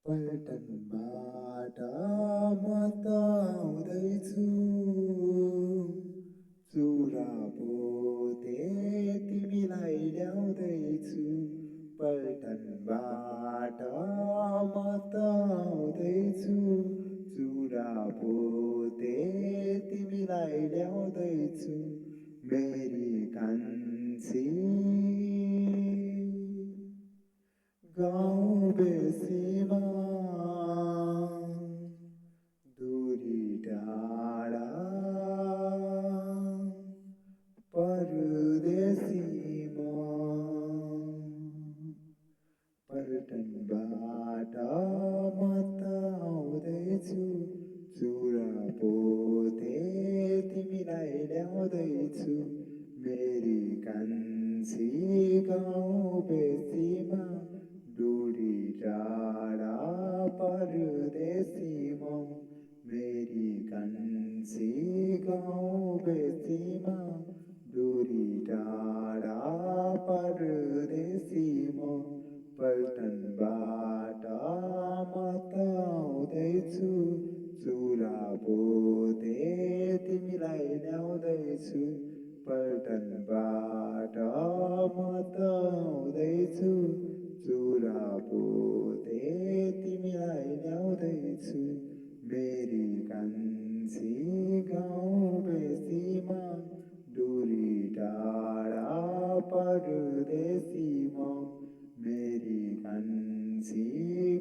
पल्टनबाट म त आउँदैछु चुरा पोते तिमीलाई ल्याउँदैछु पल्टनबाट म त आउँदैछु चुरा पोते तिमीलाई ल्याउँदैछु मेरी कान्छी गाउँ बेसीमा दूरी टाढा परदेशीमा पल्टनबाट म त आउँदैछु चुरा पोते तिमीलाई ल्याउँदैछु मेरी कान्छी गाउँ बेसीमा दूरी टाढा परदेशीमा मेरी कान्छी गाउँ बेसीमा दूरी टाढा परदेशीमा पल्टनबाट म त आउँदैछु चुरा पोते तिमीलाई ल्याउँदैछु पल्टनबाट म त आउँदैछु चुरा पोते तिमीलाई ल्याउँदैछु मेरी कान्छी गाउँ बेसीमा दूरी टाढा परदेशीमा मेरी कान्छी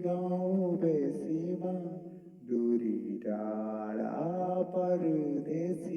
गाउँ बेसीमा दूरी टाढा परदेशी